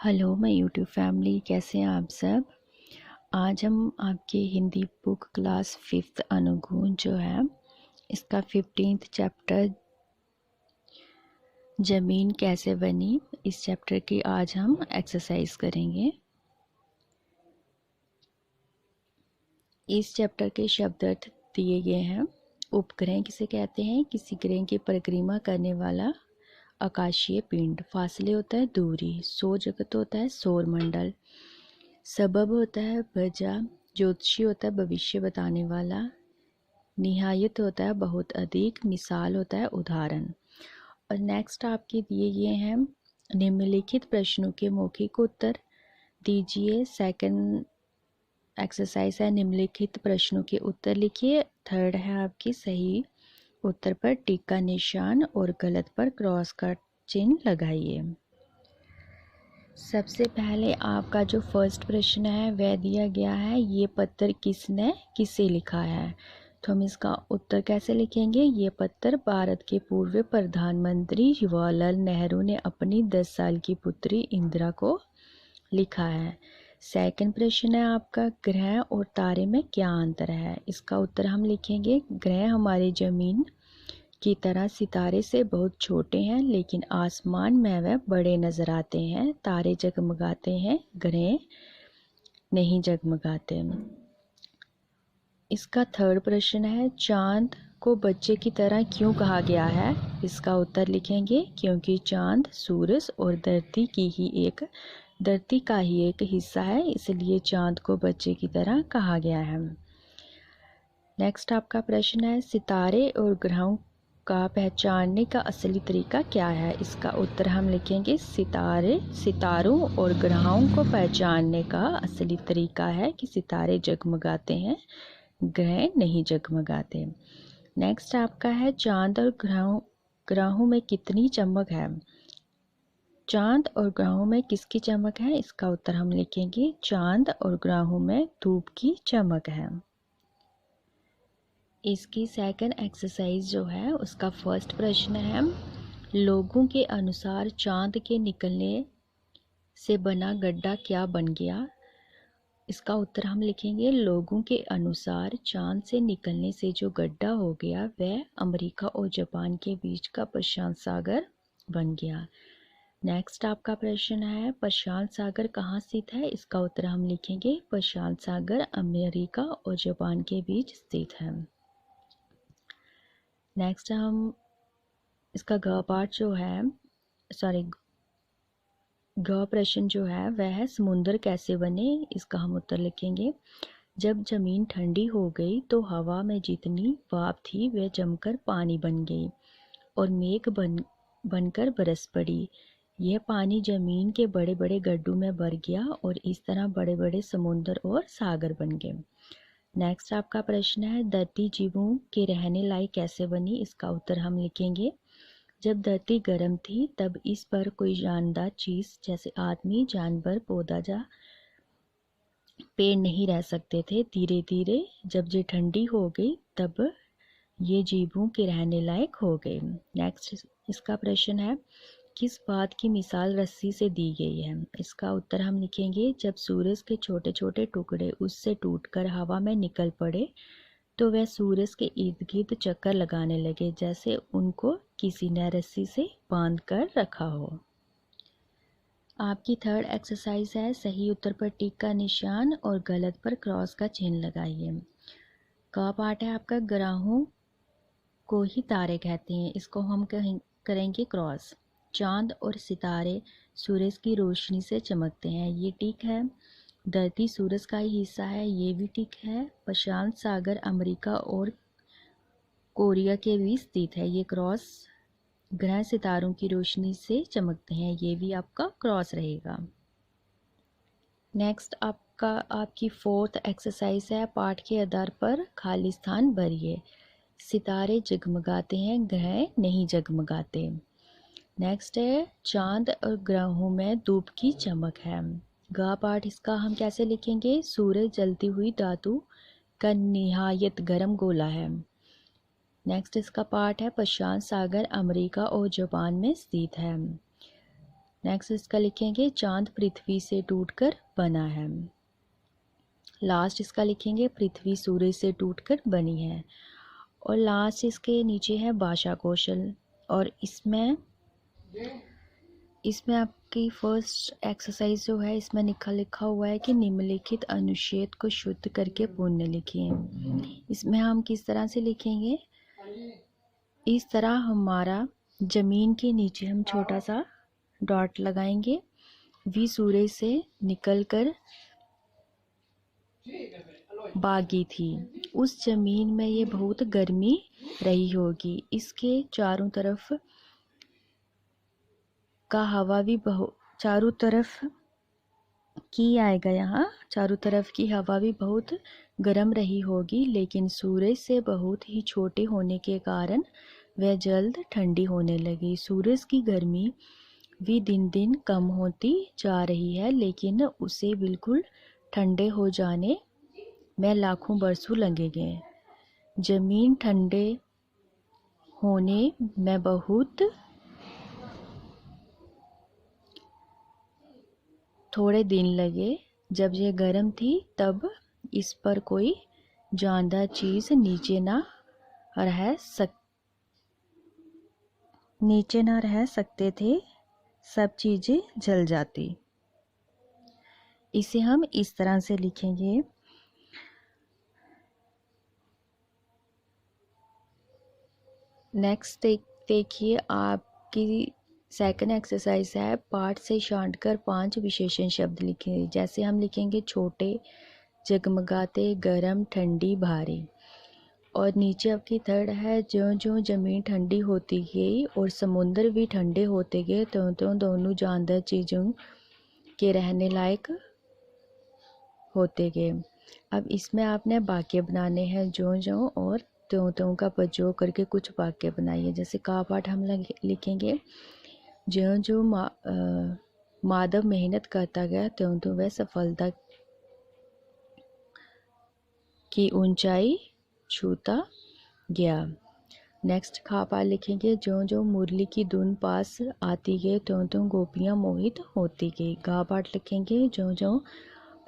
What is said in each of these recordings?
Hello my YouTube family, कैसे हैं आप सब। आज हम आपके हिंदी बुक क्लास 5th अनुगुण जो है इसका 15th चैप्टर ज़मीन कैसे बनी, इस चैप्टर की आज हम एक्सरसाइज करेंगे। इस चैप्टर के शब्दार्थ दिए गए हैं। उपग्रह किसे कहते हैं? किसी ग्रह की परिक्रमा करने वाला आकाशीय पिंड। फासले होता है दूरी। सौर जगत होता है सौरमंडल। सबब होता है वजह। ज्योतिषी होता है भविष्य बताने वाला। निहायत होता है बहुत अधिक। मिसाल होता है उदाहरण। और नेक्स्ट आपके दिए गए हैं निम्नलिखित प्रश्नों के मौखिक उत्तर दीजिए। सेकंड एक्सरसाइज है निम्नलिखित प्रश्नों के उत्तर लिखिए। थर्ड है आपकी सही उत्तर पर टिक का निशान और गलत पर क्रॉस का चिन्ह लगाइए। सबसे पहले आपका जो फर्स्ट प्रश्न है वह दिया गया है, ये पत्र किसने किसे लिखा है। तो हम इसका उत्तर कैसे लिखेंगे? ये पत्र भारत के पूर्व प्रधानमंत्री जवाहरलाल नेहरू ने अपनी 10 साल की पुत्री इंदिरा को लिखा है। सेकंड प्रश्न है आपका, ग्रह और तारे में क्या अंतर है। इसका उत्तर हम लिखेंगे, ग्रह हमारी जमीन की तरह सितारे से बहुत छोटे हैं, लेकिन आसमान में वह बड़े नजर आते हैं। तारे जगमगाते हैं, ग्रह नहीं जगमगाते। इसका थर्ड प्रश्न है, चांद को बच्चे की तरह क्यों कहा गया है। इसका उत्तर लिखेंगे, क्योंकि चांद सूरज और धरती का ही एक हिस्सा है, इसलिए चांद को बच्चे की तरह कहा गया है। नेक्स्ट आपका प्रश्न है, सितारे और ग्रहों का पहचानने का असली तरीका क्या है। इसका उत्तर हम लिखेंगे, सितारों और ग्रहों को पहचानने का असली तरीका है कि सितारे जगमगाते हैं, ग्रह नहीं जगमगाते। नेक्स्ट आपका है, चांद और ग्रहों में कितनी चमक है। चांद और ग्रहों में किसकी चमक है। इसका उत्तर हम लिखेंगे, चांद और ग्रहों में धूप की चमक है। इसकी सेकंड एक्सरसाइज जो है उसका फर्स्ट प्रश्न है, लोगों के अनुसार चांद के निकलने से बना गड्ढा क्या बन गया। इसका उत्तर हम लिखेंगे, लोगों के अनुसार चांद से निकलने से जो गड्ढा हो गया वह अमेरिका और जापान के बीच का प्रशांत सागर बन गया। नेक्स्ट आपका प्रश्न है, प्रशांत सागर कहाँ स्थित है। इसका उत्तर हम लिखेंगे, प्रशांत सागर अमेरिका और जापान के बीच स्थित है। नेक्स्ट हम इसका ग पार्ट जो है ग प्रश्न जो है वह है, समुद्र कैसे बने। इसका हम उत्तर लिखेंगे, जब जमीन ठंडी हो गई तो हवा में जितनी भाप थी वह जमकर पानी बन गई और मेघ बनकर बरस पड़ी। यह पानी जमीन के बड़े बड़े गड्ढों में भर गया और इस तरह बड़े बड़े समुद्र और सागर बन गए। नेक्स्ट आपका प्रश्न है, धरती जीवों के रहने लायक कैसे बनी। इसका उत्तर हम लिखेंगे, जब धरती गर्म थी तब इस पर कोई जानदार चीज जैसे आदमी, जानवर, पौधा या पेड़ नहीं रह सकते थे। धीरे धीरे जब ये ठंडी हो गई तब ये जीवों के रहने लायक हो गए। नेक्स्ट इसका प्रश्न है, किस बात की मिसाल रस्सी से दी गई है। इसका उत्तर हम लिखेंगे, जब सूरज के छोटे छोटे टुकड़े उससे टूटकर हवा में निकल पड़े तो वह सूरज के इर्द गिर्द चक्कर लगाने लगे, जैसे उनको किसी ने रस्सी से बांध कर रखा हो। आपकी थर्ड एक्सरसाइज है, सही उत्तर पर टिक का निशान और गलत पर क्रॉस का चिन्ह लगाइए। का पार्ट है आपका, ग्रहों को ही तारे कहते हैं, इसको हम करेंगे क्रॉस। चांद और सितारे सूरज की रोशनी से चमकते हैं, ये टिक है। धरती सूरज का ही हिस्सा है, ये भी टिक है। प्रशांत सागर अमेरिका और कोरिया के बीच स्थित है, ये क्रॉस। ग्रह सितारों की रोशनी से चमकते हैं, ये भी आपका क्रॉस रहेगा। नेक्स्ट आपकी फोर्थ एक्सरसाइज है, पाठ के आधार पर खाली स्थान भरिए। सितारे जगमगाते हैं, ग्रह नहीं जगमगाते। नेक्स्ट है, चांद और ग्रहों में धूप की चमक है। गा पार्ट इसका हम कैसे लिखेंगे, सूरज जलती हुई धातु का निहायत गर्म गोला है। नेक्स्ट इसका पार्ट है, प्रशांत सागर अमेरिका और जापान में स्थित है। नेक्स्ट इसका लिखेंगे चांद पृथ्वी से टूटकर बना है। लास्ट इसका लिखेंगे पृथ्वी सूरज से टूटकर बनी है। और लास्ट इसके नीचे है भाषा कौशल। और इसमें आपकी फर्स्ट एक्सरसाइज जो है इसमें लिखा हुआ है कि निम्नलिखित अनुच्छेद को शुद्ध करके पुनः लिखिए। इसमें हम किस तरह से लिखेंगे, इस तरह हमारा जमीन के नीचे हम छोटा सा डॉट लगाएंगे। वी सूरज से निकलकर भागी थी, उस जमीन में ये बहुत गर्मी रही होगी। इसके चारों तरफ का हवा भी चारों तरफ की आएगा, यहाँ चारों तरफ की हवा भी बहुत गर्म रही होगी, लेकिन सूरज से बहुत ही छोटे होने के कारण वह जल्द ठंडी होने लगी। सूरज की गर्मी भी दिन दिन कम होती जा रही है, लेकिन उसे बिल्कुल ठंडे हो जाने में लाखों बरसों लगेंगे। जमीन ठंडे होने में बहुत थोड़े दिन लगे। जब ये गर्म थी तब इस पर कोई जानदार चीज नीचे ना रह सकते थे, सब चीजें जल जाती। इसे हम इस तरह से लिखेंगे। नेक्स्ट देखिए, आपकी सेकंड एक्सरसाइज है पाठ से छांटकर 5 विशेषण शब्द लिखें। जैसे हम लिखेंगे छोटे, जगमगाते, गर्म, ठंडी, भारी। और नीचे आपकी थर्ड है ज्यों ज्यों जमीन ठंडी होती गई और समुद्र भी ठंडे होते गए त्यों त्यों दोनों जानदार चीज़ों के रहने लायक होते गए। अब इसमें आपने वाक्य बनाने हैं, ज्यों ज्यों और त्यों त्यों का प्रयोग करके कुछ वाक्य बनाइए। जैसे का पाठ हम लिखेंगे ज्यों ज्यों माधव मेहनत करता गया त्यों त्यों वह सफलता की ऊंचाई छूता गया। नेक्स्ट खा पाठ लिखेंगे ज्यों ज्यों मुरली की धुन पास आती गई त्यों त्यों गोपियाँ मोहित होती गई। गा पाठ लिखेंगे ज्यों ज्यों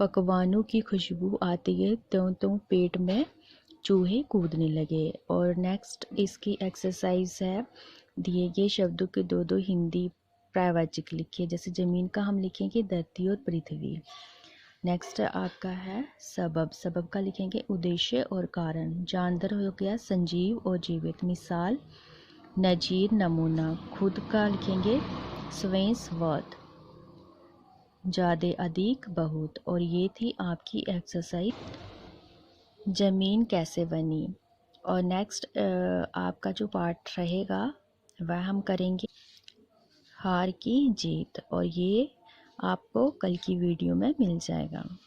पकवानों की खुशबू आती गई त्यों त्यों पेट में चूहे कूदने लगे। और नेक्स्ट इसकी एक्सरसाइज है दिए गए शब्दों के दो हिंदी प्रायवाचिक लिखिए। जैसे जमीन का हम लिखेंगे धरती और पृथ्वी। नेक्स्ट आपका है सबब का लिखेंगे उद्देश्य और कारण। जानदार हो गया संजीव और जीवित। मिसाल नजीर, नमूना। खुद का लिखेंगे स्वयं, स्वत, ज्यादा, अधिक, बहुत। और ये थी आपकी एक्सरसाइज जमीन कैसे बनी। और नेक्स्ट आपका जो पार्ट रहेगा वह हम करेंगे हार की जीत, और ये आपको कल की वीडियो में मिल जाएगा।